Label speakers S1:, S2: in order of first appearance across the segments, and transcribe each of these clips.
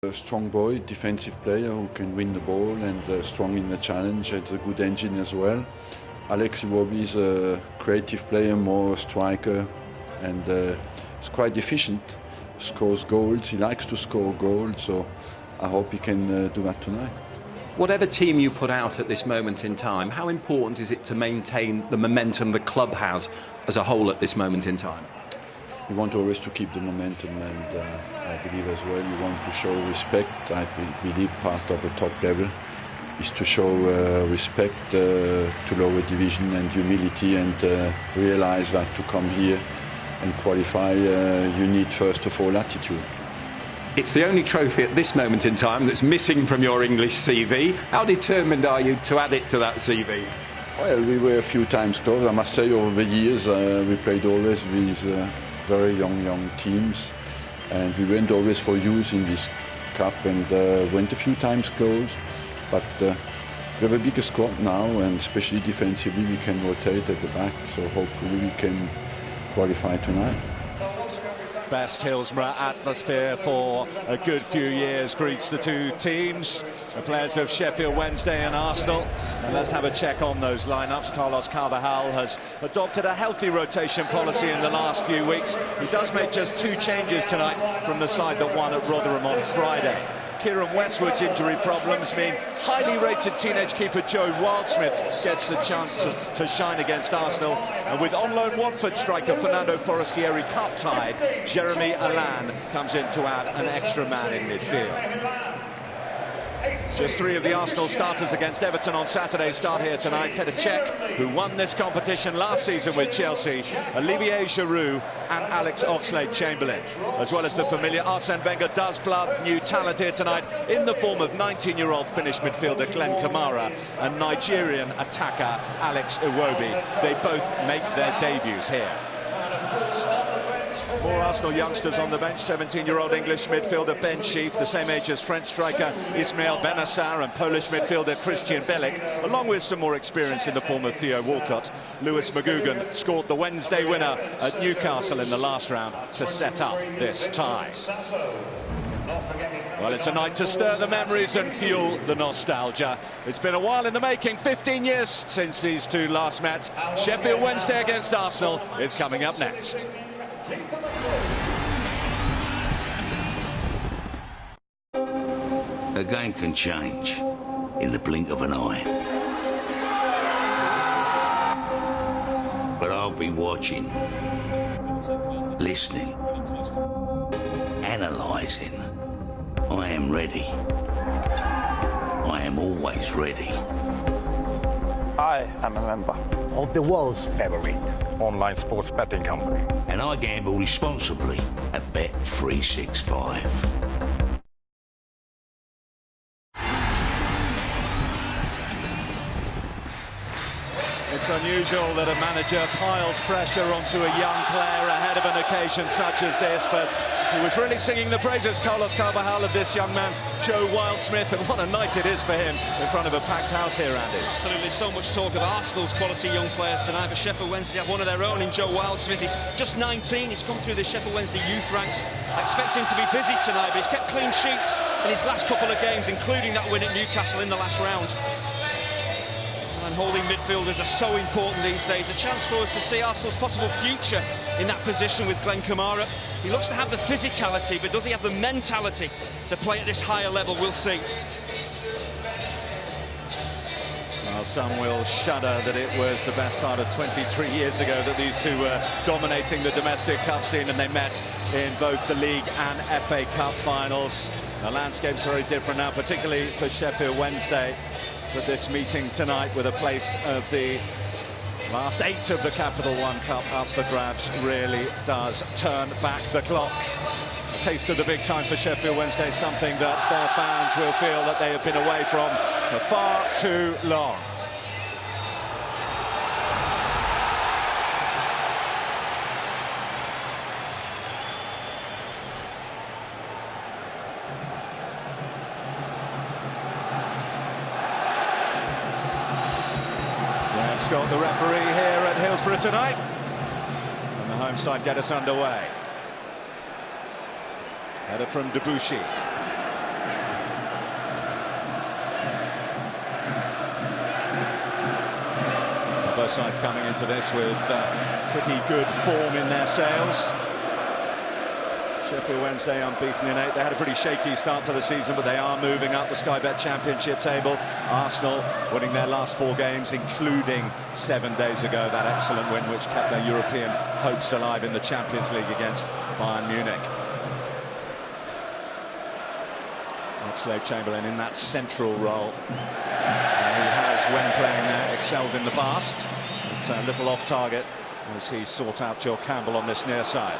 S1: A strong boy, defensive player who can win the ball and strong in the challenge. Has a good engine as well. Alex Iwobi is a creative player, more a striker, and is quite efficient. Scores goals. He likes to score goals, so I hope he can do that tonight.
S2: Whatever team you put out at this moment in time, how important is it to maintain the momentum the club has as a whole at this moment in time?
S1: You want always to keep the momentum, and I believe as well you want to show respect. I believe part of the top level is to show respect to lower division and humility, and realize that to come here and qualify you need first of all attitude.
S2: It's the only trophy at this moment in time that's missing from your English CV. How determined are you to add it to that CV?
S1: Well, we were a few times close. I must say over the years we played always with very young teams, and we went always for youth in this cup, and went a few times close. But we have a bigger squad now, and especially defensively we can rotate at the back, so hopefully we can qualify tonight.
S3: Best Hillsborough atmosphere for a good few years greets the two teams, the players of Sheffield Wednesday and Arsenal. And let's have a check on those lineups. Carlos Carvajal has adopted a healthy rotation policy in the last few weeks. He does make just 2 changes tonight from the side that won at Rotherham on Friday. Kieran Westwood's injury problems mean highly rated teenage keeper Joe Wildsmith gets the chance to shine against Arsenal, and with on-loan Watford striker Fernando Forestieri cup-tied, Jeremy Allan comes in to add an extra man in midfield. Just 3 of the Arsenal starters against Everton on Saturday start here tonight. Petr Cech, who won this competition last season with Chelsea, Olivier Giroud and Alex Oxlade-Chamberlain. As well as the familiar Arsene Wenger does blood new talent here tonight in the form of 19-year-old Finnish midfielder Glenn Kamara and Nigerian attacker Alex Iwobi. They both make their debuts here. More Arsenal youngsters on the bench. 17-year-old English midfielder Ben Sheaf, the same age as French striker Ismail Benassar, and Polish midfielder Christian Bielik, along with some more experience in the form of Theo Walcott. Lewis McGugan scored the Wednesday winner at Newcastle in the last round to set up this tie. Well, it's a night to stir the memories and fuel the nostalgia. It's been a while in the making, 15 years since these two last met. Sheffield Wednesday against Arsenal is coming up next.
S4: A game can change in the blink of an eye. But I'll be watching, listening, analysing. I am ready. I am always ready.
S5: I am a member of the world's favourite online sports betting company.
S4: And I gamble responsibly at Bet365.
S3: It's unusual that a manager piles pressure onto a young player ahead of an occasion such as this, but he was really singing the praises, Carlos Carvajal, of this young man, Joe Wildsmith, and what a night it is for him in front of a packed house here, Andy.
S6: Absolutely, so much talk of Arsenal's quality young players tonight, but Sheffield Wednesday have one of their own in Joe Wildsmith. He's just 19, he's come through the Sheffield Wednesday youth ranks. I expect him to be busy tonight, but he's kept clean sheets in his last couple of games, including that win at Newcastle in the last round. And holding midfielders are so important these days. A chance for us to see Arsenal's possible future in that position with Glenn Kamara. He looks to have the physicality, but does he have the mentality to play at this higher level? We'll see.
S3: Well, some will shudder that it was the best part of 23 years ago that these two were dominating the domestic cup scene, and they met in both the League and FA Cup finals. The landscape's very different now, particularly for Sheffield Wednesday. But this meeting tonight, with a place of the last 8 of the Capital One Cup up for grabs, really does turn back the clock. A taste of the big time for Sheffield Wednesday, something that their fans will feel that they have been away from for far too long. Scott, the referee here at Hillsborough tonight, and the home side get us underway. Header from Debussy. Both sides coming into this with pretty good form in their sails. Sheffield Wednesday unbeaten in 8. They had a pretty shaky start to the season, but they are moving up the Sky Bet Championship table. Arsenal winning their last 4 games, including 7 days ago, that excellent win which kept their European hopes alive in the Champions League against Bayern Munich. Oxlade-Chamberlain in that central role. He has, when playing there, excelled in the past. It's a little off target as he sought out Joe Campbell on this near side.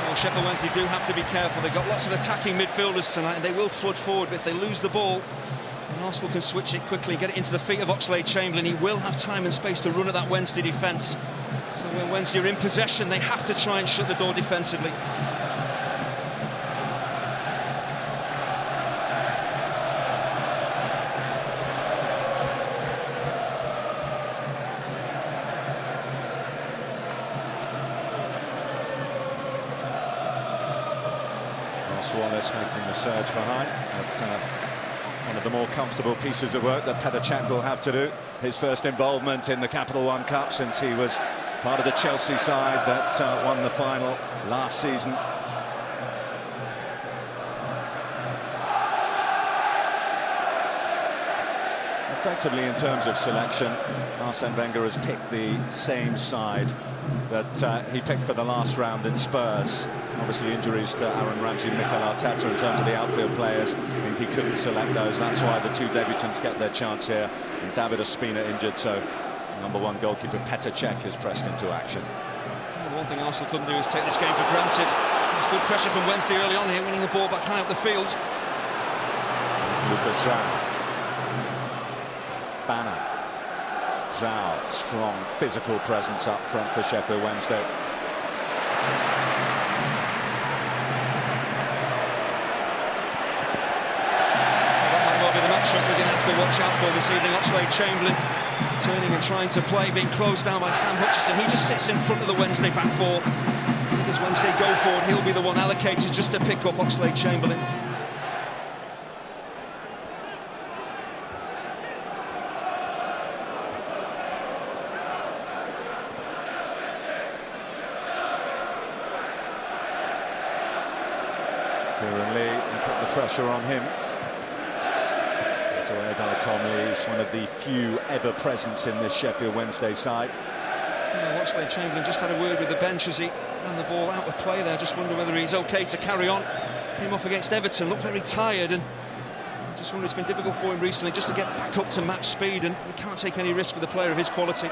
S6: Well, Sheffield Wednesday do have to be careful. They've got lots of attacking midfielders tonight, and they will flood forward. But if they lose the ball, and Arsenal can switch it quickly, get it into the feet of Oxlade-Chamberlain, he will have time and space to run at that Wednesday defence. So when Wednesday are in possession, they have to try and shut the door defensively.
S3: Wallace making the surge behind, but one of the more comfortable pieces of work that Petr Cech will have to do. His first involvement in the Capital One Cup since he was part of the Chelsea side that won the final last season. Effectively, in terms of selection, Arsene Wenger has picked the same side that he picked for the last round in Spurs. Obviously, injuries to Aaron Ramsey and Mikel Arteta in terms of the outfield players means he couldn't select those. That's why the 2 debutants get their chance here. And David Ospina injured, so #1 goalkeeper Petr Cech is pressed into action.
S6: Well, one thing Arsenal couldn't do is take this game for granted. There's good pressure from Wednesday early on here, winning the ball back high up the field.
S3: There's Lucas João. Banner. João, strong physical presence up front for Sheffield Wednesday.
S6: We're going to have to watch out for this evening. Oxlade-Chamberlain turning and trying to play, being closed down by Sam Hutchinson. He just sits in front of the Wednesday back 4. As Wednesday go forward, he'll be the one allocated just to pick up Oxlade-Chamberlain.
S3: Kieran Lee and put the pressure on him. Away by Tom Lee. He's one of the few ever presents in this Sheffield Wednesday side.
S6: Yeah, Oxlade-Chamberlain just had a word with the bench as he ran the ball out of play there. Just wonder whether he's okay to carry on. Came off against Everton, looked very tired, and I just wonder it's been difficult for him recently just to get back up to match speed, and he can't take any risk with a player of his quality.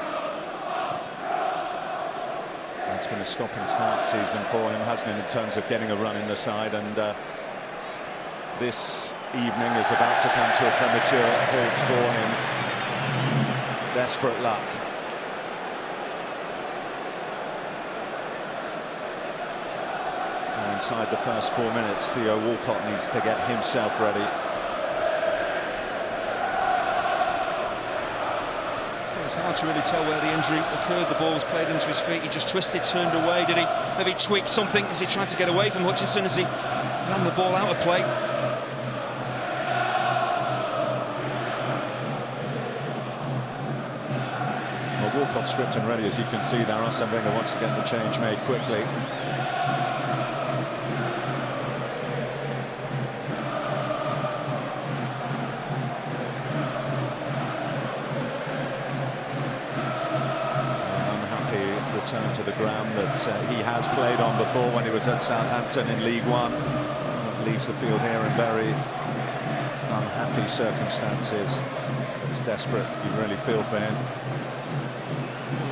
S3: It's been a stop and start season for him, hasn't it, in terms of getting a run in the side, and this evening is about to come to a premature halt for him. Desperate luck. So inside the first 4 minutes, Theo Walcott needs to get himself ready.
S6: It's hard to really tell where the injury occurred. The ball was played into his feet. He just twisted, turned away. Did he maybe tweak something as he tried to get away from Hutchinson as he ran the ball out of play?
S3: Walcott stripped and ready, as you can see there. Arsene Wenger wants to get the change made quickly. Unhappy return to the ground that he has played on before when he was at Southampton in League One. Leaves the field here in very unhappy circumstances. It's desperate. You really feel for him.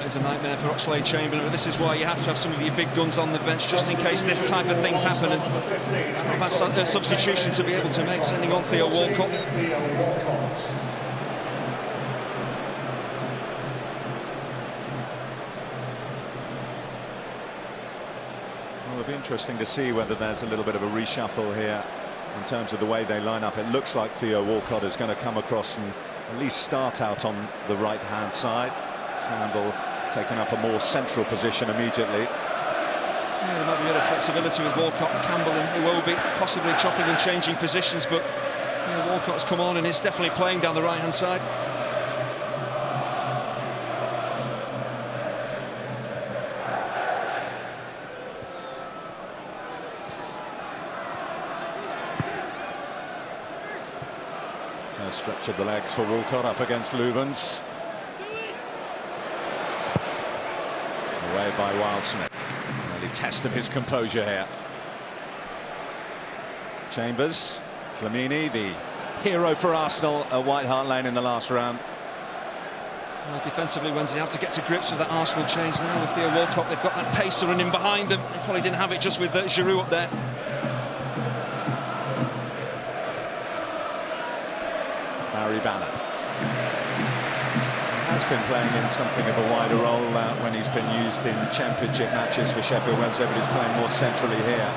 S6: It's a nightmare for Oxlade-Chamberlain, but this is why you have to have some of your big guns on the bench just in case this type of things happen. And it's not a bad substitution to be able to make, sending on Theo Walcott.
S3: Well, it'll be interesting to see whether there's a little bit of a reshuffle here in terms of the way they line up. It looks like Theo Walcott is going to come across and at least start out on the right-hand side. Campbell taking up a more central position immediately.
S6: Yeah, there might be a bit of flexibility with Walcott, Campbell and Iwobi possibly chopping and changing positions, but Yeah, Walcott's come on and is definitely playing down the right-hand side.
S3: Stretch of the legs for Walcott up against Lubens. Away by Wildsmith. Early test of his composure here. Chambers, Flamini, the hero for Arsenal at White Hart Lane in the last round.
S6: Well, defensively, Wednesday have to get to grips with that Arsenal change now. With Theo Walcott, they've got that pacer running behind them. They probably didn't have it just with Giroud up there.
S3: Barry Banner has been playing in something of a wider role when he's been used in championship matches for Sheffield Wednesday, but he's playing more centrally here.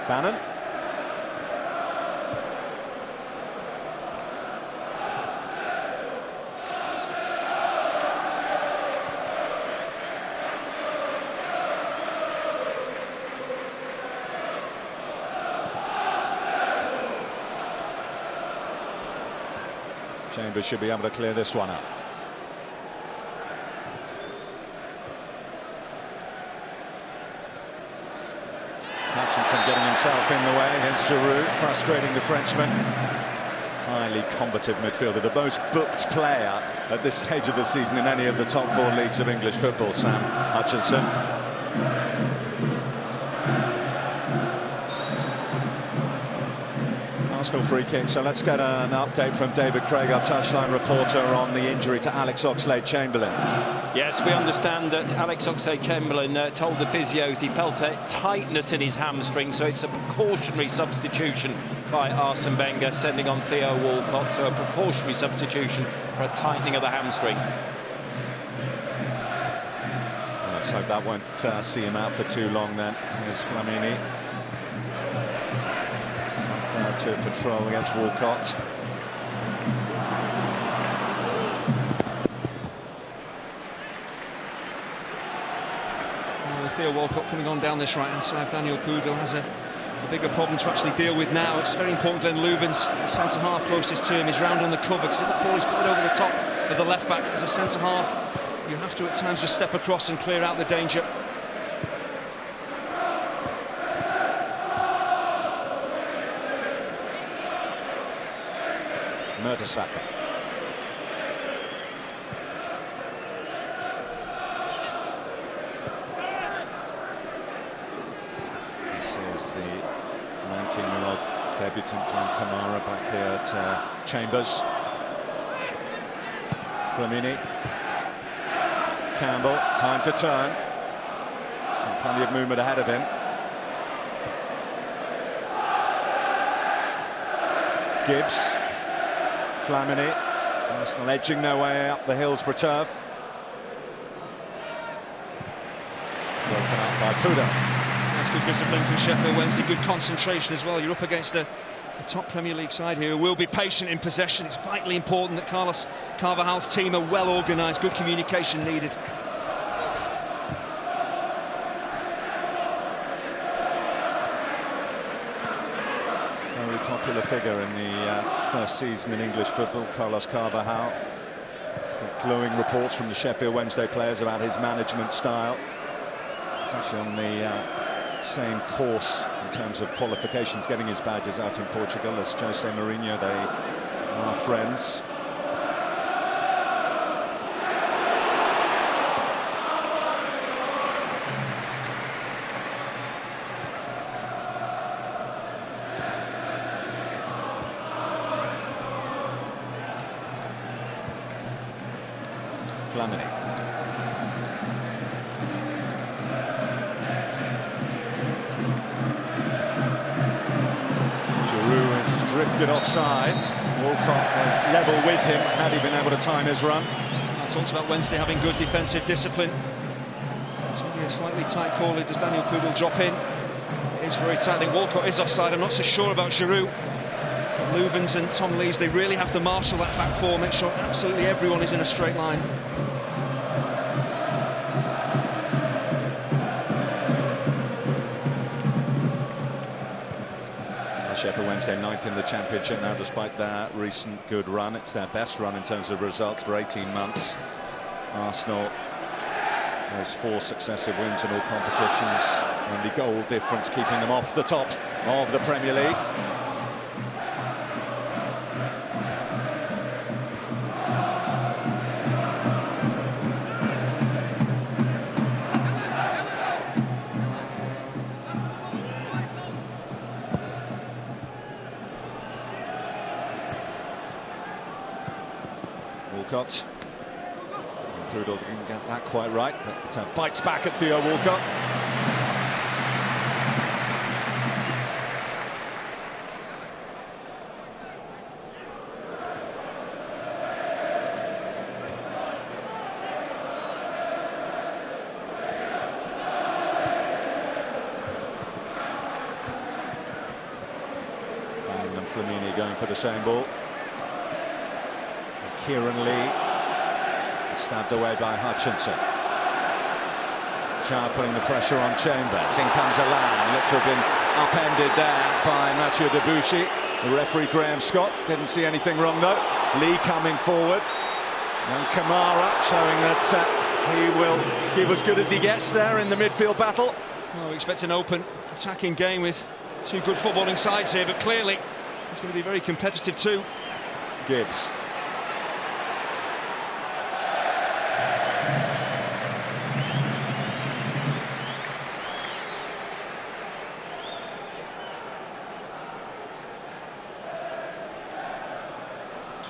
S3: Bannon. Chambers should be able to clear this one up. Hutchinson getting himself in the way against Giroud, frustrating the Frenchman. Highly combative midfielder, the most booked player at this stage of the season in any of the top 4 leagues of English football, Sam Hutchinson. Arsenal free kick, so let's get an update from David Craig, our touchline reporter, on the injury to Alex Oxlade-Chamberlain.
S2: Yes, we understand that Alex Oxlade-Chamberlain told the physios he felt a tightness in his hamstring, so it's a precautionary substitution by Arsene Wenger, sending on Theo Walcott, so a precautionary substitution for a tightening of the hamstring.
S3: Well, let's hope that won't see him out for too long then. Here's Flamini. To patrol against Walcott.
S6: With Theo Walcott coming on down this right-hand side, Daniel Pudel has a bigger problem to actually deal with now. It's very important Glenn Lubens, the centre-half closest to him, is round on the cover, because if that ball is put over the top of the left-back as a centre-half, you have to at times just step across and clear out the danger.
S3: Mertesacker. This is the 19-year-old debutant Glenn Kamara back here at Chambers. Flamini. Campbell, time to turn. So plenty of movement ahead of him. Gibbs. Flamini, Arsenal edging their way up the Hillsborough turf. Broken up by Pudel.
S6: That's good discipline from Sheffield Wednesday, good concentration as well. You're up against a top Premier League side here who will be patient in possession. It's vitally important that Carlos Carvajal's team are well organised, good communication needed.
S3: Popular figure in the first season in English football, Carlos Carvajal. Glowing reports from the Sheffield Wednesday players about his management style. He's actually on the same course in terms of qualifications, getting his badges out in Portugal as Jose Mourinho. They are friends. Flamini. Giroud has drifted offside. Walcott was level with him had he been able to time his run.
S6: I talked about Wednesday having good defensive discipline. It's maybe a slightly tight call. Does Daniel Poodle drop in? It is very tight. I think Walcott is offside. I'm not so sure about Giroud. Louvens and Tom Lees, they really have to marshal that back four, make sure absolutely everyone is in a straight line.
S3: Sheffield Wednesday 9th in the Championship now, despite their recent good run. It's their best run in terms of results for 18 months. Arsenal has 4 successive wins in all competitions. Only goal difference keeping them off the top of the Premier League. Walcott. Poodle didn't get that quite right, but bites back at Theo Walcott. And Flamini going for the same ball. Kieran Lee stabbed away by Hutchinson. Shah putting the pressure on Chambers. In comes Allan. Looked to have been upended there by Mathieu Debuchy. The referee Graham Scott didn't see anything wrong though. Lee coming forward. And Kamara showing that he will give as good as he gets there in the midfield battle.
S6: Well, we expect an open attacking game with 2 good footballing sides here, but clearly it's going to be very competitive too.
S3: Gibbs.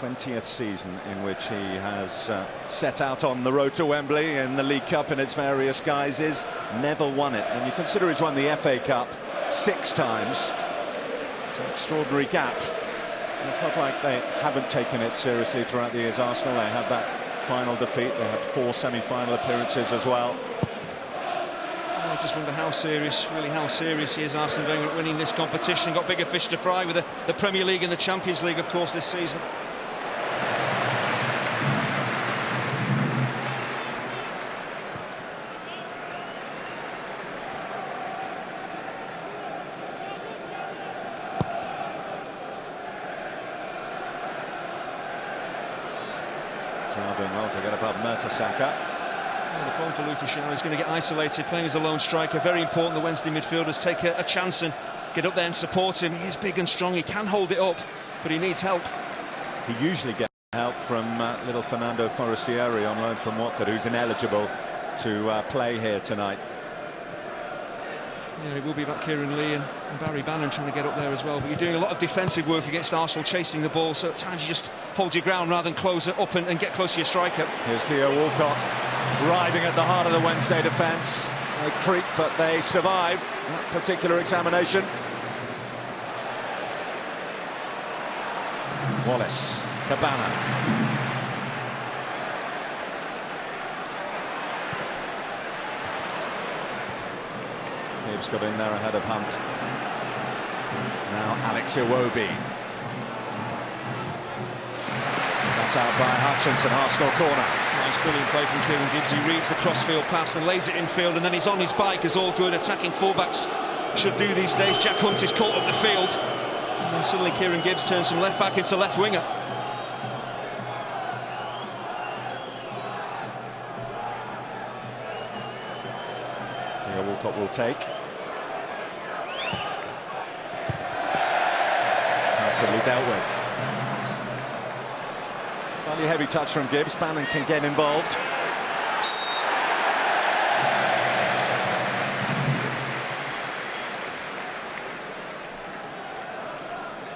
S3: 20th season in which he has set out on the road to Wembley in the League Cup in its various guises. Never won it. When you consider he's won the FA Cup 6 times, it's an extraordinary gap. And it's not like they haven't taken it seriously throughout the years. Arsenal, they had that final defeat. They had 4 semi-final appearances as well.
S6: I just wonder how serious, really how serious he is, Arsene Wenger, at winning this competition. Got bigger fish to fry with the Premier League and the Champions League, of course, this season.
S3: Doing well to get above Mertesacker.
S6: Well, the problem for Lucas Shaw is going to get isolated, playing as a lone striker. Very important the Wednesday midfielders take a chance and get up there and support him. He is big and strong, he can hold it up, but he needs help.
S3: He usually gets help from little Fernando Forestieri on loan from Watford, who's ineligible to play here tonight.
S6: Yeah, it will be about Kieran Lee and Barry Bannon trying to get up there as well. But you're doing a lot of defensive work against Arsenal, chasing the ball, so at times you just hold your ground rather than close it up and get close to your striker.
S3: Here's Theo Walcott driving at the heart of the Wednesday defence. They creak, but they survive that particular examination. Wallace, Cabana. Gibbs got in there ahead of Hunt. Now Alex Iwobi. That's out by Hutchinson, Arsenal corner.
S6: Nice brilliant play from Kieran Gibbs. He reads the crossfield pass and lays it in field, and then he's on his bike, as all good attacking fullbacks should do these days. Jack Hunt is caught up the field, and then suddenly Kieran Gibbs turns from left back into left winger.
S3: Theo Walcott will take. Dealt with. Slightly heavy touch from Gibbs. Bannon can get involved.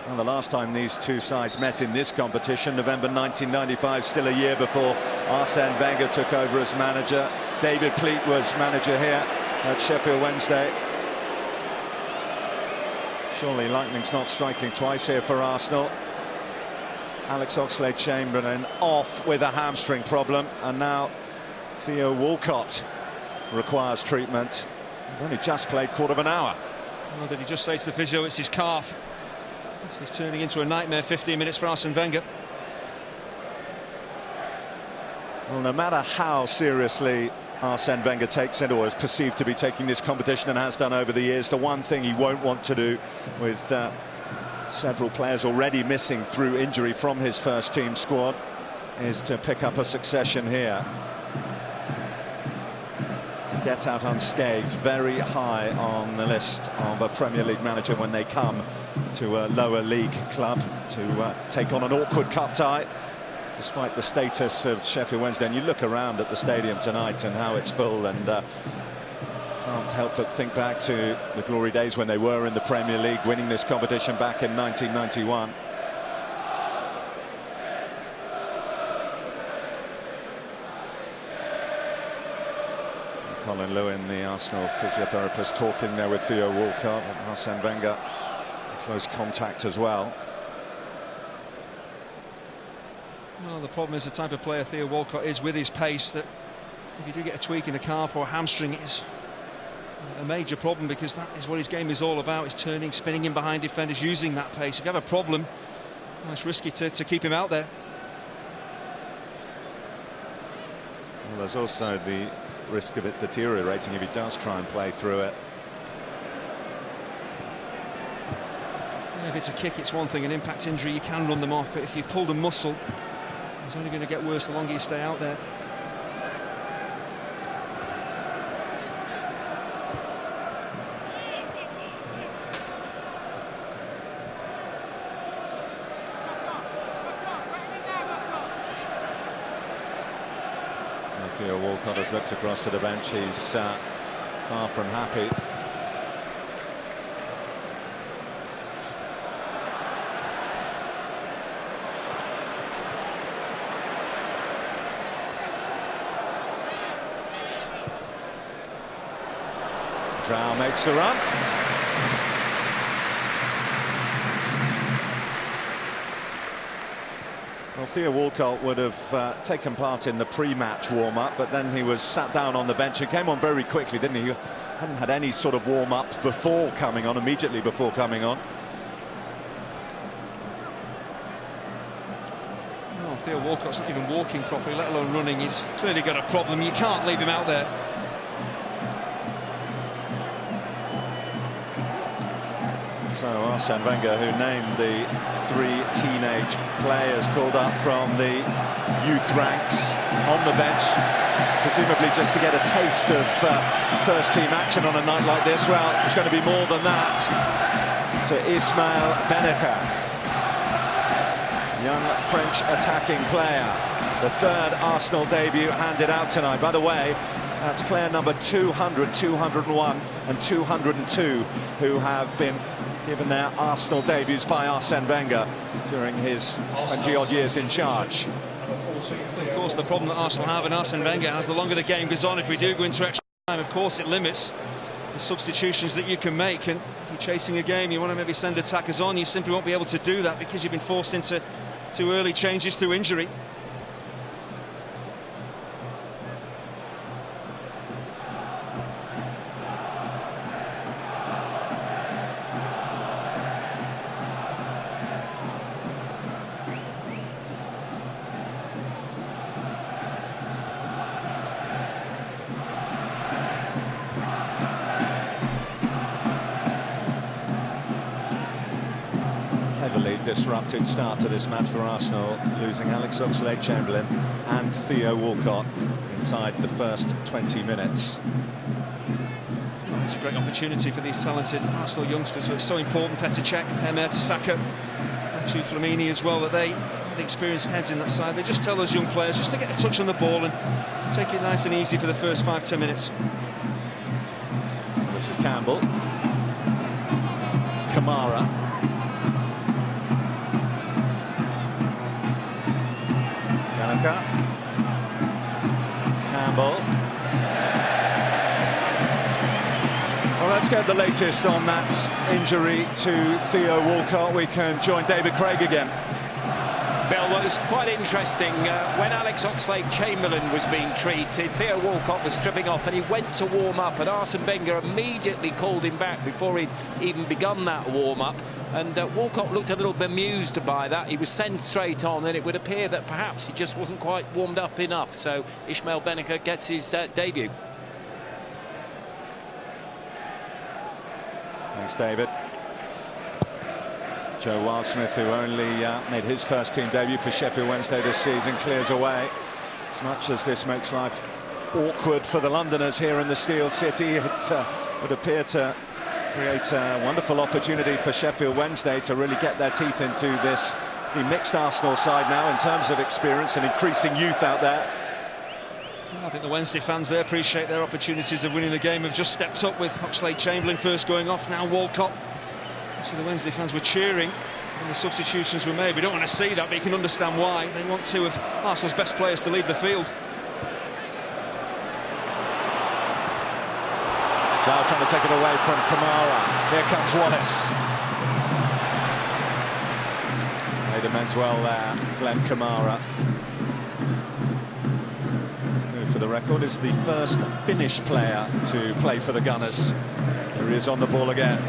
S3: Well, the last time these two sides met in this competition, November 1995, still a year before Arsene Wenger took over as manager. David Pleat was manager here at Sheffield Wednesday. Surely lightning's not striking twice here for Arsenal. Alex Oxlade-Chamberlain off with a hamstring problem, and now Theo Walcott requires treatment. He's only just played quarter of an hour.
S6: Well, did he just say to the physio it's his calf? This is turning into a nightmare 15 minutes for Arsene Wenger.
S3: Well, no matter how seriously Arsene Wenger takes it, or is perceived to be taking this competition and has done over the years, the one thing he won't want to do, with several players already missing through injury from his first team squad, is to pick up a succession here. To get out unscathed, very high on the list of a Premier League manager when they come to a lower league club to take on an awkward cup tie, despite the status of Sheffield Wednesday. And you look around at the stadium tonight and how it's full, and can't help but think back to the glory days when they were in the Premier League, winning this competition back in 1991. Colin Lewin, the Arsenal physiotherapist, talking there with Theo Walcott, and Arsene Wenger in close contact as well.
S6: Well, the problem is the type of player Theo Walcott is, with his pace, that if you do get a tweak in the calf or a hamstring, it's a major problem, because that is what his game is all about, is turning, spinning in behind defenders, using that pace. If you have a problem, well, it's risky to keep him out there.
S3: Well, there's also the risk of it deteriorating if he does try and play through it.
S6: If it's a kick, it's one thing. An impact injury, you can run them off, but if you pulled a muscle, it's only going to get worse the longer you stay out there.
S3: Theo Walcott has looked across to the bench. He's far from happy. Zhao makes the run. Well, Theo Walcott would have taken part in the pre-match warm-up, but then he was sat down on the bench. He came on very quickly, didn't he? He hadn't had any sort of warm-up before coming on, immediately before coming on.
S6: Well, Theo Walcott's not even walking properly, let alone running. He's clearly got a problem. You can't leave him out there.
S3: So Arsene Wenger, who named the 3 teenage players called up from the youth ranks on the bench, presumably just to get a taste of first team action on a night like this. Well, it's going to be more than that for Ismail Beneka, young French attacking player. The 3rd Arsenal debut handed out tonight. By the way, that's player number 200, 201 and 202 who have been given their Arsenal debuts by Arsene Wenger during his 20-odd years in charge.
S6: Of course, the problem that Arsenal have, and Arsene Wenger has, the longer the game goes on, if we do go into extra time, of course it limits the substitutions that you can make. And if you're chasing a game, you want to maybe send attackers on, you simply won't be able to do that because you've been forced into early changes through injury.
S3: Disrupted start to this match for Arsenal, losing Alex Oxlade-Chamberlain and Theo Walcott inside the first 20 minutes.
S6: Well, it's a great opportunity for these talented Arsenal youngsters, but it's so important. Petr Cech, Mertesacker, Mathieu Flamini as well, that they have the experienced heads in that side. They just tell those young players just to get a touch on the ball and take it nice and easy for the first 5-10 minutes.
S3: This is Campbell, Kamara. Campbell. Well, let's get the latest on that injury to Theo Walcott. We can join David Craig again.
S2: Bill, well, it was quite interesting. When Alex Oxlade-Chamberlain was being treated, Theo Walcott was stripping off and he went to warm up, and Arsene Wenger immediately called him back before he'd even begun that warm-up. And Walcott looked a little bemused by that. He was sent straight on, and it would appear that perhaps he just wasn't quite warmed up enough. So Ismail Benacer gets his debut.
S3: Thanks, David. Joe Wildsmith, who only made his first team debut for Sheffield Wednesday this season, clears away. As much as this makes life awkward for the Londoners here in the Steel City, it would appear to create a wonderful opportunity for Sheffield Wednesday to really get their teeth into this mixed Arsenal side now in terms of experience and increasing youth out there.
S6: I think the Wednesday fans there appreciate their opportunities of winning the game. Have just stepped up with Oxlade-Chamberlain first going off, now Walcott. So the Wednesday fans were cheering when the substitutions were made. We don't want to see that, but you can understand why. They want two of Arsenal's best players to leave the field.
S3: Now trying to take it away from Kamara. Here comes Wallace. Made amends well there, Glenn Kamara. Who, for the record, is the first Finnish player to play for the Gunners. Here he is on the ball again.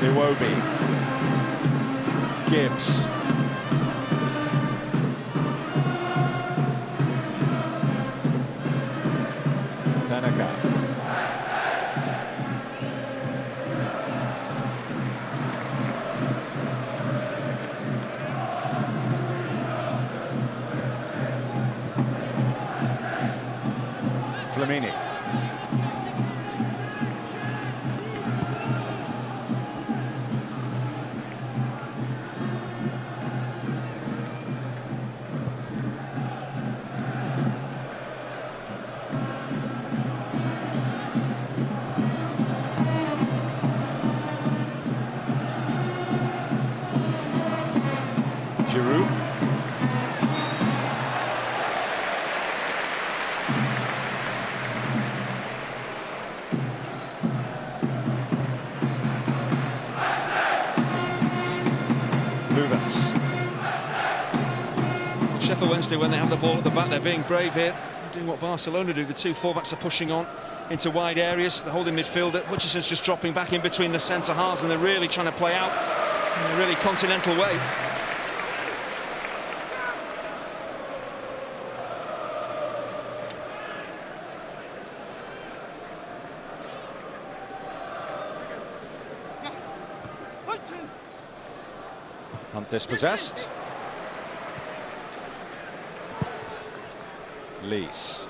S3: Iwobi. Gibbs. Benacer. Flamini. Giroud. Luvens.
S6: Sheffield Wednesday, when they have the ball at the back, they're being brave here. They're doing what Barcelona do. The two fullbacks are pushing on into wide areas. The holding midfielder, Hutchison's just dropping back in between the centre halves, and they're really trying to play out in a really continental way.
S3: Hunt dispossessed. Lees.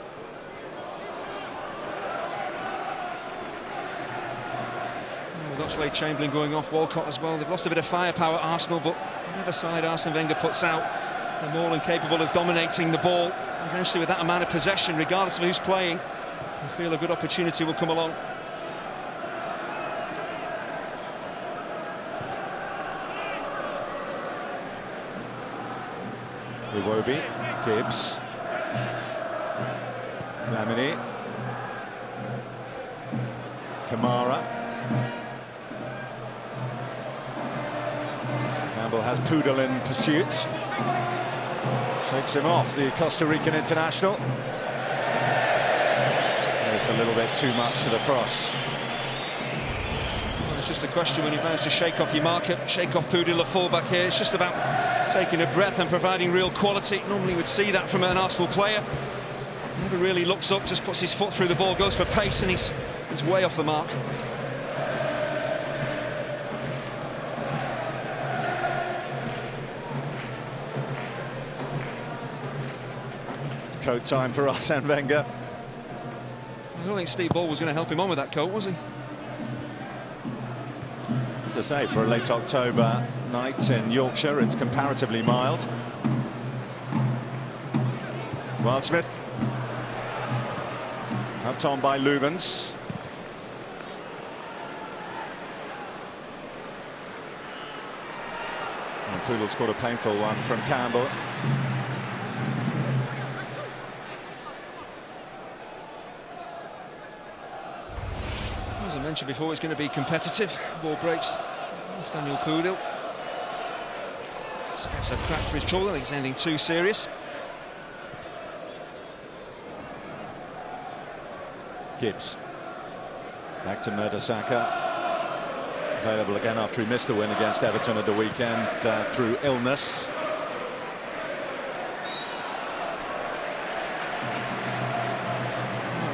S6: With Oxlade-Chamberlain going off, Walcott as well. They've lost a bit of firepower at Arsenal, but whatever side Arsene Wenger puts out, they're more than capable of dominating the ball. Eventually, with that amount of possession, regardless of who's playing, I feel a good opportunity will come along.
S3: Iwobi, Gibbs, Flamini, Kamara. Campbell has Poodle in pursuit. Shakes him off, the Costa Rican international. It's a little bit too much to the cross.
S6: Well, it's just a question when you manage to shake off your marker, shake off Poodle, the fullback here. It's just about taking a breath and providing real quality. Normally we'd see that from an Arsenal player. Never really looks up, just puts his foot through the ball, goes for pace, and he's way off the mark.
S3: It's coat time for Arsene Wenger.
S6: I don't think Steve Ball was going to help him on with that coat, was he?
S3: To say, for a late October night in Yorkshire, it's comparatively mild. Wildsmith. Helped on by Lubens. And Poodle scored a painful one from Campbell.
S6: As I mentioned before, it's going to be competitive. Ball breaks off Daniel Poodle. Gets a crack for his trouble. I think it's anything too serious.
S3: Gibbs. Back to Mertesacker. Available again after he missed the win against Everton at the weekend through illness.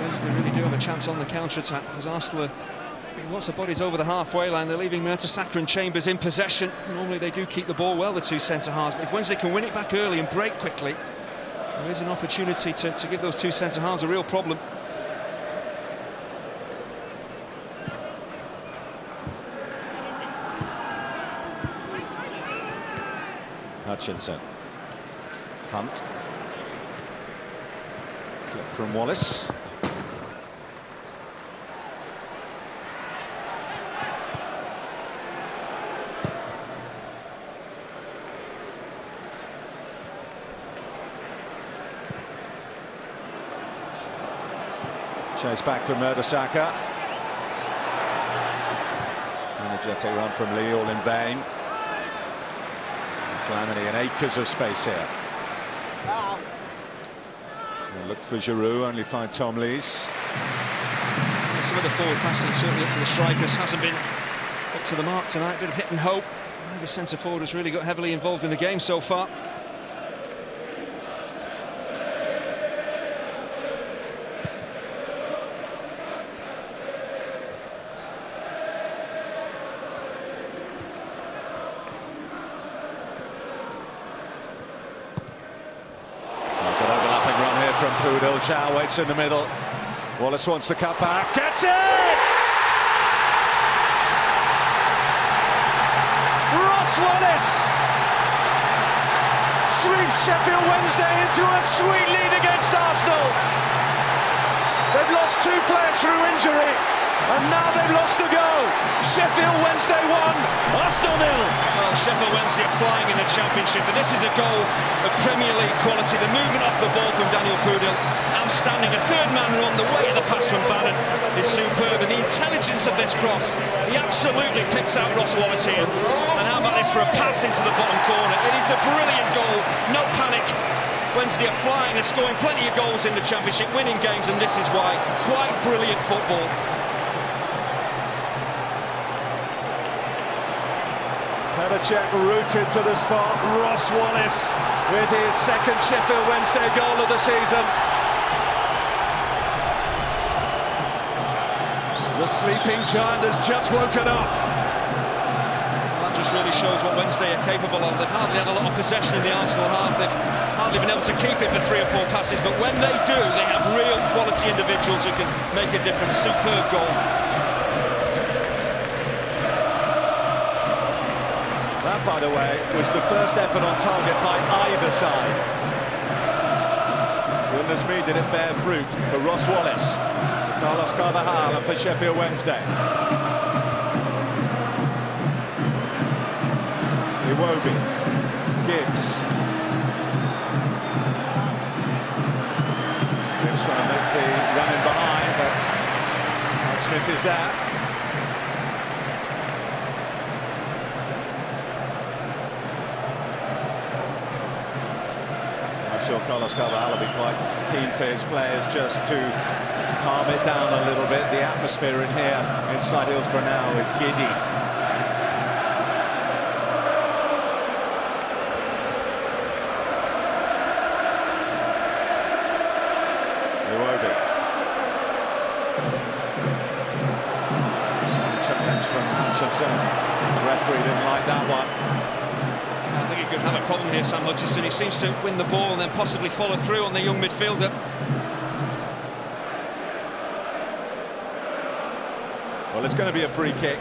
S6: Wednesday really do have a chance on the counter-attack as Arsenal are getting lots of bodies over the halfway line. They're leaving Mertesacker and Chambers in possession. Normally they do keep the ball well, the two centre-halves, but if Wednesday can win it back early and break quickly, there is an opportunity to give those two centre-halves a real problem.
S3: Hutchinson. Hunt. Clip from Wallace. Chase back from Mertesacker. Energetic run from Lee, all in vain. Flamini and acres of space here. They'll look for Giroud, only find Tom Lees.
S6: Some of the forward passing, certainly up to the strikers, hasn't been up to the mark tonight. Bit of hit and hope. The centre forward has really got heavily involved in the game so far.
S3: Zhao waits in the middle. Wallace wants the cut back. Gets it! Ross Wallace sweeps Sheffield Wednesday into a sweet lead against Arsenal. They've lost two players through injury, and now they've lost a goal. Sheffield Wednesday 1, Arsenal 0.
S6: Well, Sheffield Wednesday are flying in the Championship, but this is a goal of Premier League quality. The movement off the ball from Daniel Pudil, outstanding. A third man run, the way of the pass from Bannon is superb, and the intelligence of this cross, he absolutely picks out Ross Wallace here. And how about this for a pass into the bottom corner? It is a brilliant goal, no panic. Wednesday are flying, they're scoring plenty of goals in the Championship, winning games, and this is why. Quite brilliant football.
S3: Pedacek rooted to the spot. Ross Wallace with his second Sheffield Wednesday goal of the season. The sleeping giant has just woken up.
S6: That just really shows what Wednesday are capable of. They've hardly had a lot of possession in the Arsenal half. They've hardly been able to keep it for 3 or 4 passes, but when they do, they have real quality individuals who can make a difference. Superb goal.
S3: That, by the way, was the first effort on target by either side. Goodness me, did it bear fruit for Ross Wallace, for Carlos Carvajal, and for Sheffield Wednesday. Iwobi, Gibbs. Gibbs trying to make the run in behind, but Smith is there. I'm sure Carlos Carvajal will be quite keen for his players just to calm it down a little bit. The atmosphere in here inside Hillsborough now is giddy. Iwobi. Challenge from Hutchinson. The referee didn't like that one.
S6: I think he could have a problem here, Sam Hutchinson. He seems to win the ball and then possibly follow through on the young midfielder.
S3: Well, it's going to be a free kick.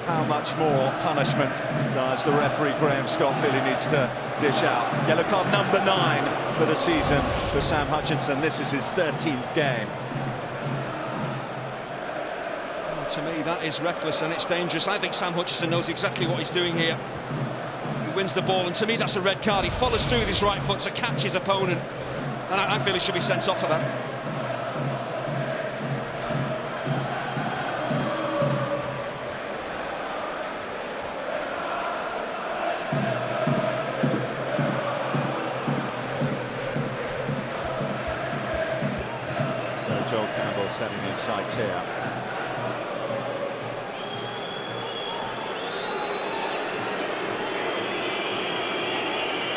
S3: How much more punishment does the referee Graham Scott feel he needs to dish out? Yellow card number 9 for the season for Sam Hutchinson. This is his 13th game.
S6: Well, to me, that is reckless and it's dangerous. I think Sam Hutchinson knows exactly what he's doing here. He wins the ball, and to me, that's a red card. He follows through with his right foot to catch his opponent, and I feel he should be sent off for that.
S3: Campbell setting his sights here.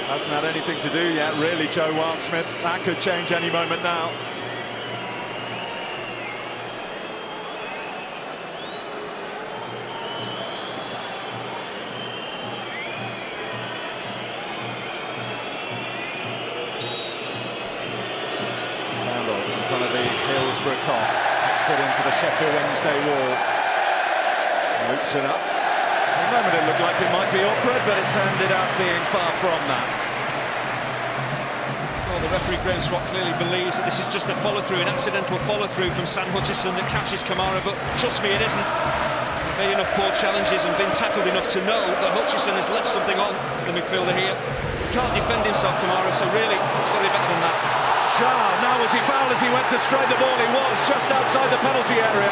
S3: Hasn't had anything to do yet, really, Joe Wildsmith. That could change any moment now. Campbell in front of the Hillsborough cop. Hits it into the Sheffield Wednesday wall. Loops it up. For a moment it looked like it might be awkward, but it ended up being far from that.
S6: Well, the referee Graham Swat clearly believes that this is just a follow-through, an accidental follow-through from Sam Hutchison that catches Kamara, but trust me, it isn't. He's made enough poor challenges and been tackled enough to know that Hutchison has left something on the midfielder here. He can't defend himself, Kamara, so really, it's got to be better than that.
S3: Shah, now was he fouled as he went to strike the ball? He was just outside the penalty area.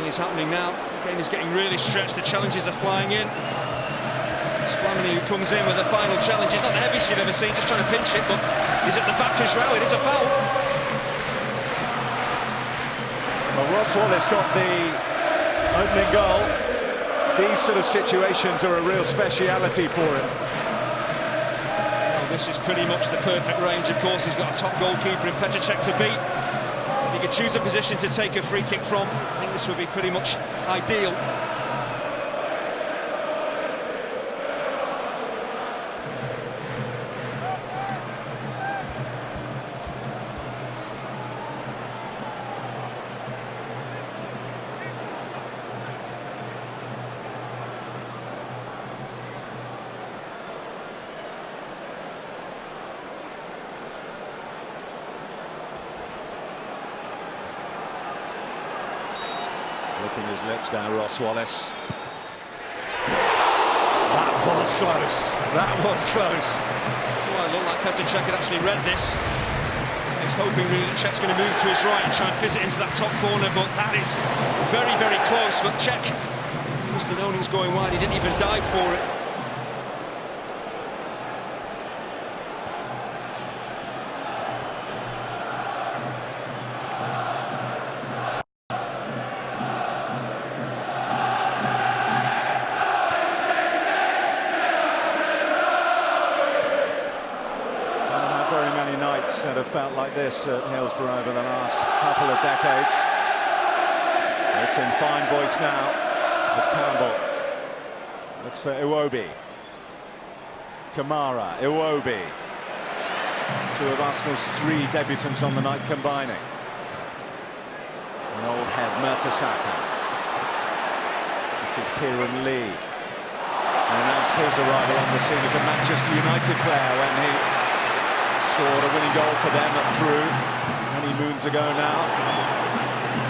S6: Is happening now. The game is getting really stretched. The challenges are flying in. It's Flamini who comes in with the final challenge. It's not the heaviest you've ever seen, just trying to pinch it, but he's at the back as well. It is a foul.
S3: Well, Ross Wallace got the opening goal. These sort of situations are a real speciality for him.
S6: Well, this is pretty much the perfect range. Of course, he's got a top goalkeeper in Petr Cech to beat. He could choose a position to take a free kick from. I think this would be pretty much ideal.
S3: Licking his lips there, Ross Wallace. That was close. That was close.
S6: Well, it looked like Petr Cech had actually read this. He's hoping really that Cech's going to move to his right and try and fizz it into that top corner, but that is very, very close. But Cech must have known he was going wide. He didn't even dive for it.
S3: That have felt like this at Hillsborough over the last couple of decades. It's in fine voice now as Campbell looks for Iwobi. Kamara, Iwobi. Two of Arsenal's 3 debutants on the night combining. An old head, Mertesacker. This is Kieran Lee. And announced his arrival on the scene as a Manchester United player when he scored a winning goal for them at Crewe many moons ago now.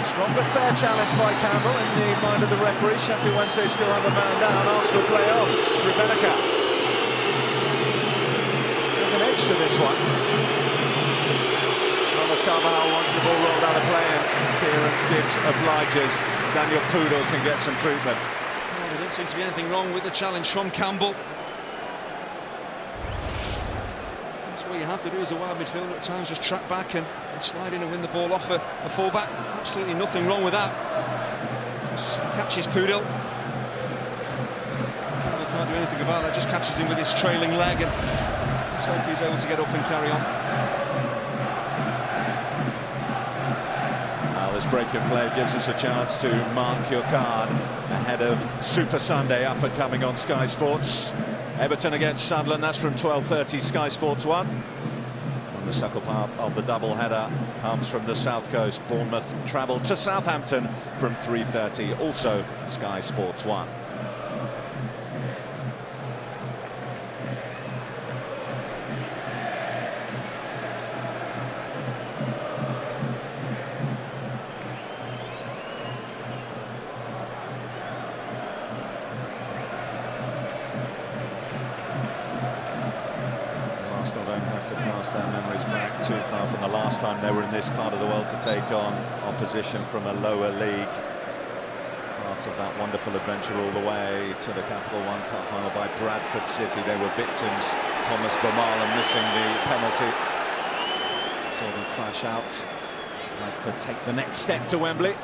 S3: Strong but fair challenge by Campbell in the mind of the referee. Sheffield Wednesday still have a man down. Arsenal play on through Benica. There's an edge to this one. Thomas Carvalho wants the ball rolled out of play and Kieran Gibbs obliges. Daniel Poodle can get some treatment.
S6: Well, there didn't seem to be anything wrong with the challenge from Campbell. What you have to do as a wide midfielder at times, just track back and slide in and win the ball off a full-back. Absolutely nothing wrong with that. Just catches Pudil. Campbell can't do anything about that, just catches him with his trailing leg and let's hope he's able to get up and carry on.
S3: Now this break of play gives us a chance to mark your card ahead of Super Sunday up and coming on Sky Sports. Everton against Sunderland, that's from 12:30 Sky Sports 1. And the second part of the double-header comes from the South Coast. Bournemouth travel to Southampton from 3:30, also Sky Sports 1. Their memories back too far from the last time they were in this part of the world to take on opposition from a lower league. Part of that wonderful adventure all the way to the Capital One Cup final by Bradford City. They were victims. Thomas Vermaelen missing the penalty. Saw them crash out. Bradford take the next step to Wembley.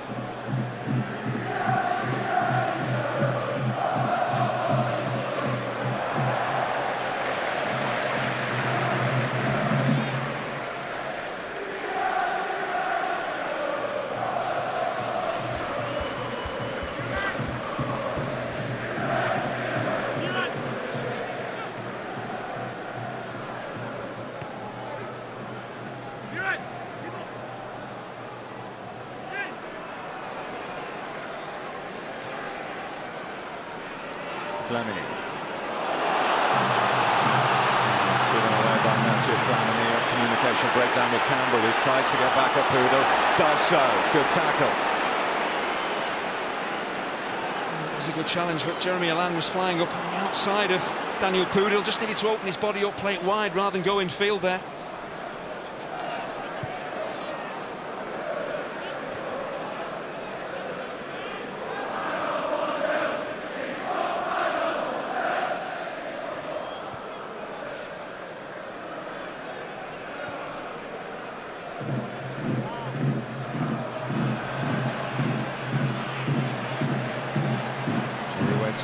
S3: Flamini. Given away by Matthew Flamini. A communication breakdown with Campbell, who tries to get back at Poodle. Does so. Good tackle.
S6: It was a good challenge, but Jeremy Allan was flying up on the outside of Daniel Poodle. Just needed to open his body up, play it wide rather than go in field there.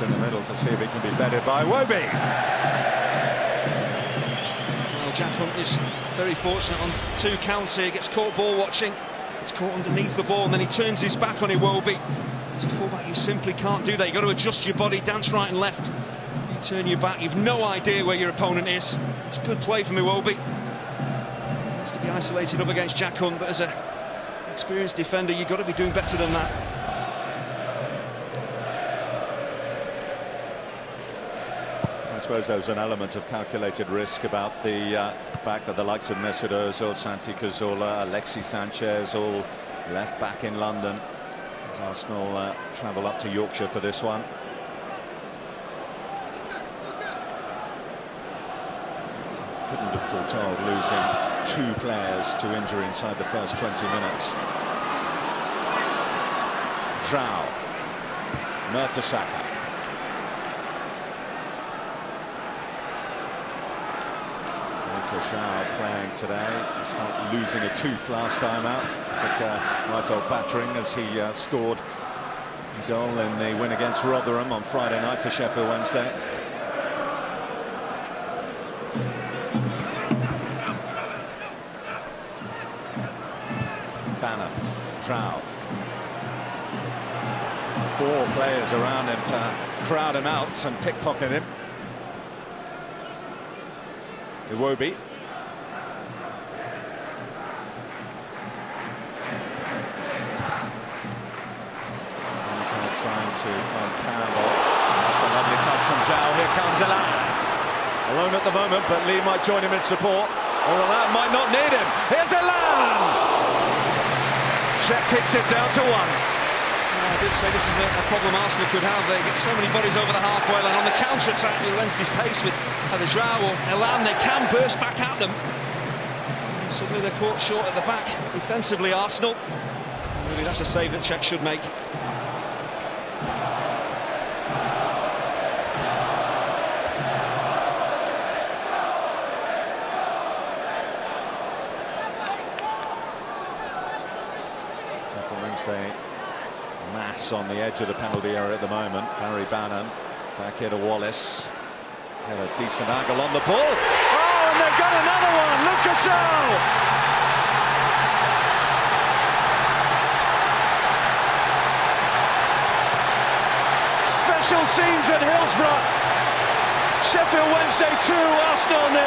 S3: In the middle to see if he can be fed by Wobie.
S6: Well, Jack Hunt is very fortunate on 2 counts here. Gets caught ball watching. It's caught underneath the ball and then he turns his back on Iwobi. As a fullback you simply can't do that. You've got to adjust your body, dance right and left. You turn your back, you've no idea where your opponent is. It's good play from Iwobi. Has to be isolated up against Jack Hunt, but as an experienced defender you've got to be doing better than that.
S3: I suppose there was an element of calculated risk about the fact that the likes of Mesut Ozil, Santi Cazorla, Alexis Sanchez all left back in London as Arsenal travel up to Yorkshire for this one. Couldn't have foretold losing 2 players to injury inside the first 20 minutes. João, Mertesacker. João playing today, despite losing a tooth last time out. Took a right old battering as he scored a goal in the win against Rotherham on Friday night for Sheffield Wednesday. Banner, João. 4 players around him to crowd him out and pickpocket him. Iwobi. Trying to find Campbell. That's a lovely touch from João. Here comes Allan. Alone at the moment, but Lee might join him in support. Or Allan might not need him. Here's Allan! Czech kicks it down to 1.
S6: I did say this is a problem Arsenal could have. They get so many bodies over the halfway line. On the counter-attack with Wednesday's pace with either João or Allan, they can burst back at them. And suddenly they're caught short at the back. Defensively, Arsenal. Maybe that's a save that Czech should make.
S3: Wednesday mass on the edge of the penalty area at the moment. Barry Bannon back here to Wallace. Had a decent angle on the ball. Oh, and they've got another one. Look at João. Special scenes at Hillsborough. Sheffield Wednesday 2, Arsenal 0.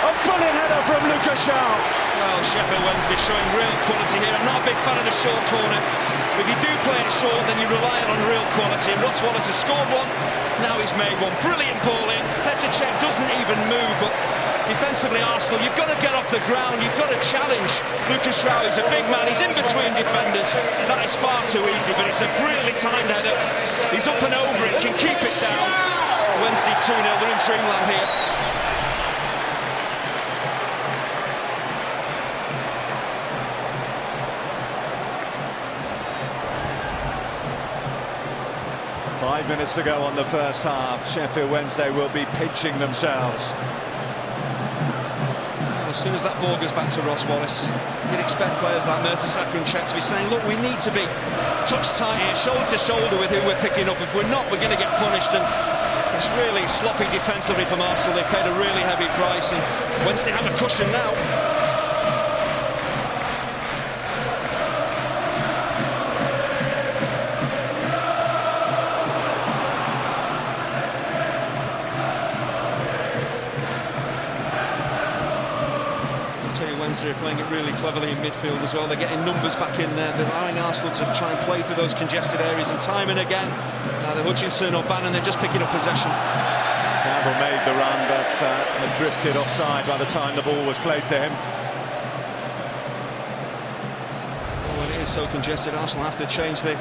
S3: A brilliant header from Lucas João.
S6: Well, Sheffield Wednesday showing real quality here. I'm not a big fan of the short corner. If you do play it short, then you rely on real quality. And Ross Wallace has scored one. Now he's made one. Brilliant ball in. Petr Cech doesn't even move, but defensively, Arsenal, you've got to get off the ground. You've got to challenge Lucas João. He's a big man. He's in between defenders. That is far too easy, but it's a brilliantly timed header. He's up and over it. Can keep it down. Wednesday 2-0. They're in dreamland here.
S3: 5 minutes to go on the first half. Sheffield Wednesday will be pinching themselves.
S6: As soon as that ball goes back to Ross Wallace, you'd expect players like Mertesacker and Cech to be saying, look, we need to be touch tight here, shoulder to shoulder with who we're picking up. If we're not, we're going to get punished. And it's really sloppy defensively from Arsenal. They paid a really heavy price, and Wednesday have a cushion now. Wednesday are playing it really cleverly in midfield as well. They're getting numbers back in there. They're allowing Arsenal to try and play for those congested areas, and time and again, either Hutchinson or Bannon, they're just picking up possession.
S3: Campbell made the run, but had drifted offside by the time the ball was played to him.
S6: When it is so congested, Arsenal have to change the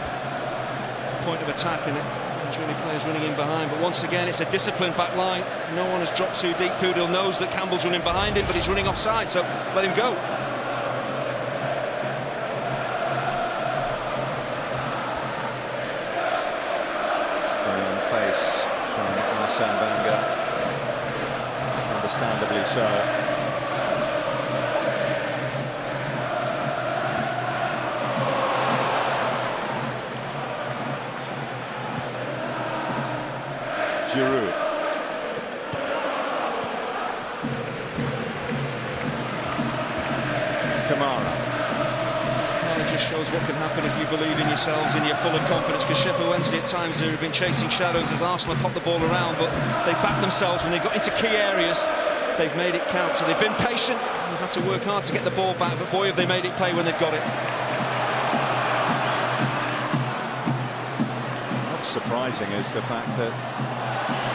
S6: point of attack, and there's really players running in behind. But once again, it's a disciplined back line. No one has dropped too deep. Poodle knows that Campbell's running behind him, but he's running offside, so let him go.
S3: Stone face from Arsene Wenger, understandably so. Giroud. Kamara.
S6: Well, it just shows what can happen if you believe in yourselves and you're full of confidence, because Sheffield Wednesday at times have been chasing shadows as Arsenal have popped the ball around, but they backed themselves when they got into key areas. They've made it count, so they've been patient and they've had to work hard to get the ball back, but boy have they made it pay when they've got it.
S3: What's surprising is the fact that,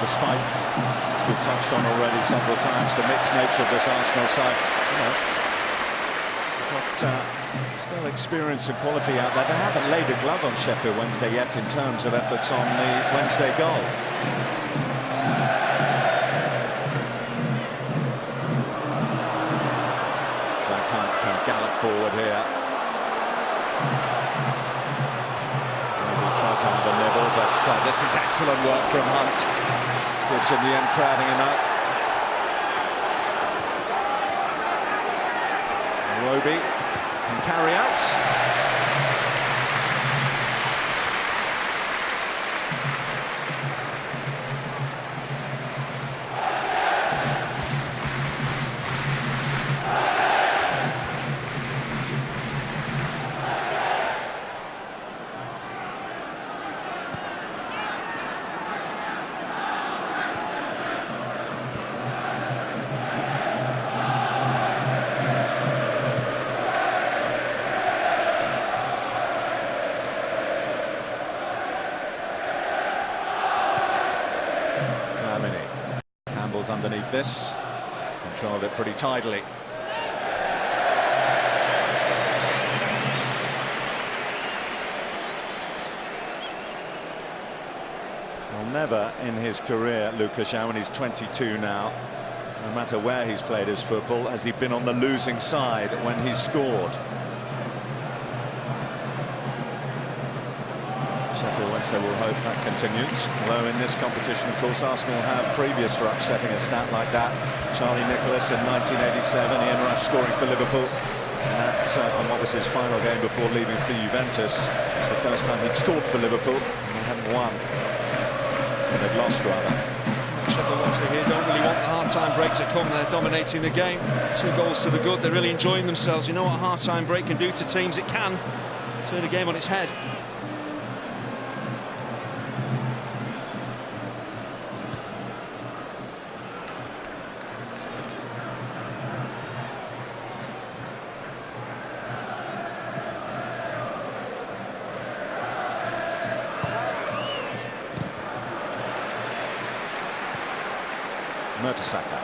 S3: despite, as we've touched on already several times, the mixed nature of this Arsenal side, got still experience and quality out there. They haven't laid a glove on Sheffield Wednesday yet in terms of efforts on the Wednesday goal. Jack Hunt can gallop forward here. Maybe try to have a nibble, but this is excellent work from Hunt. Gives him the end crowding him out. Roby can carry out. Campbell's underneath this, controlled it pretty tidily. Well, never in his career, Lucas João, and he's 22 now, no matter where he's played his football, has he been on the losing side when he's scored. Sheffield Wednesday will hope that continues. Although in this competition, of course, Arsenal have previous for upsetting a stat like that. Charlie Nicholas in 1987, Ian Rush scoring for Liverpool. And what was his final game before leaving for Juventus. It's the first time he'd scored for Liverpool, and they hadn't won. And they'd lost, rather.
S6: Sheffield Wednesday here don't really want the half-time break to come. They're dominating the game. 2 goals to the good. They're really enjoying themselves. You know what a half-time break can do to teams? It can turn a game on its head.
S3: Mertesacker.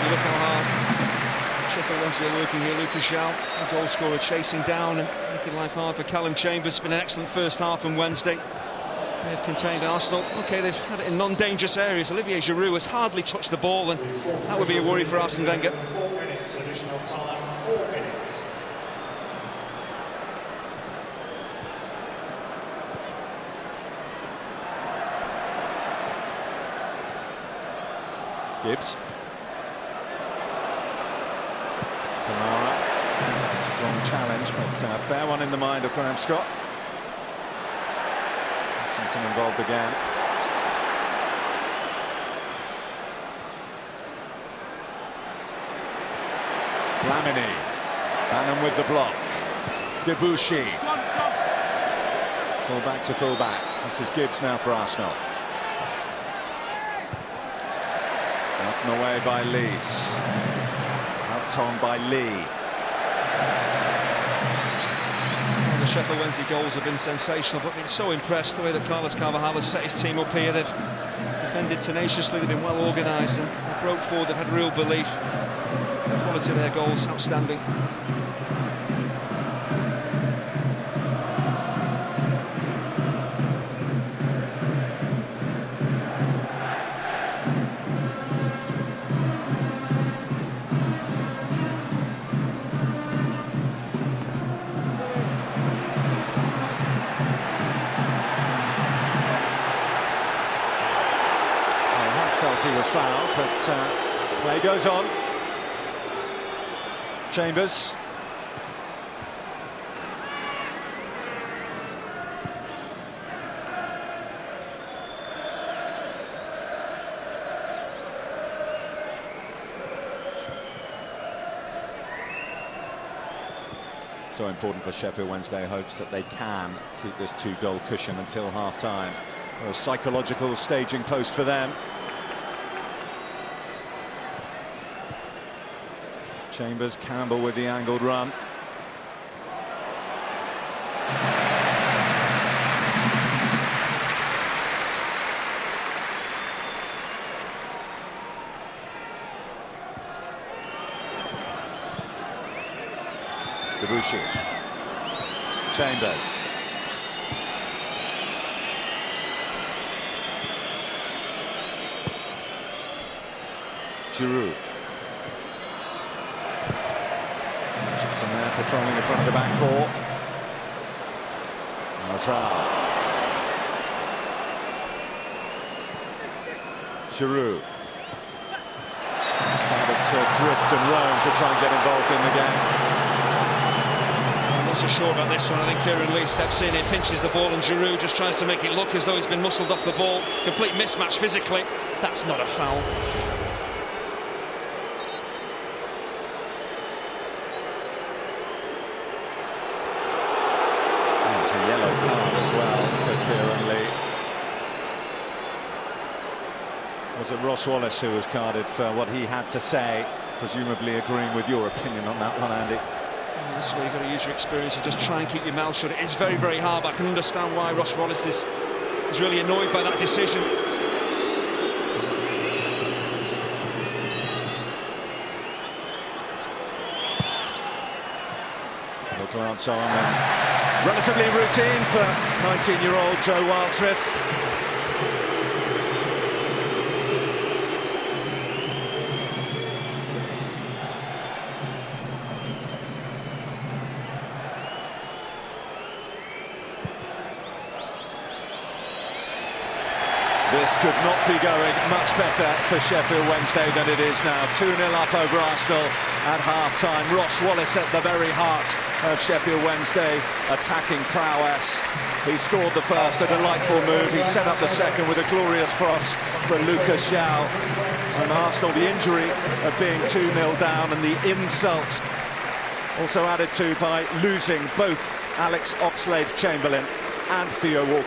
S6: Look how hard Sheffield Wednesday are working here. Lucas João, the goal scorer, chasing down and making life hard for Callum Chambers. It's been an excellent first half on Wednesday. They've contained Arsenal. OK, they've had it in non-dangerous areas. Olivier Giroud has hardly touched the ball, and that would be a worry for Arsene Wenger.
S7: 4 minutes, additional time, 4 minutes.
S3: Gibbs. Kamara. Strong challenge, but a fair one in the mind of Graham Scott. Something involved again. Flamini. Bannon with the block. Debuchy. Full-back to full-back. This is Gibbs now for Arsenal. Knocked away by Lees. Helped on by Lee.
S6: The Sheffield Wednesday goals have been sensational, but I've been so impressed the way that Carlos Carvajal has set his team up here. They've defended tenaciously, they've been well organised, and they broke forward, they've had real belief. The quality of their goals, outstanding.
S3: He was fouled, but play goes on. Chambers. So important for Sheffield Wednesday, hopes that they can keep this 2-goal cushion until half-time. A psychological staging post for them. Chambers, Campbell with the angled run. Debuchy. Chambers. Giroud. Richardson there patrolling in front of the back four. Marshall. Giroud. Started to drift and roam to try and get involved in the game.
S6: I'm not so sure about this one. I think Kieran Lee steps in, he pinches the ball, and Giroud just tries to make it look as though he's been muscled off the ball. Complete mismatch physically. That's not a foul.
S3: It's a yellow card as well for Kieran Lee. Was it Ross Wallace who was carded for what he had to say? Presumably agreeing with your opinion on that one, Andy.
S6: This is where you've got to use your experience and just try and keep your mouth shut. It is very, very hard, but I can understand why Ross Wallace is really annoyed by that decision.
S3: A glance on and relatively routine for 19-year-old Joe Wildsmith. This could not be going much better for Sheffield Wednesday than it is now. 2-0 up over Arsenal at half-time. Ross Wallace at the very heart of Sheffield Wednesday attacking prowess. He scored the first, a delightful move. He set up the second with a glorious cross for Lucas João. And Arsenal, the injury of being 2-0 down and the insult also added to by losing both Alex Oxlade-Chamberlain and Theo Walcott.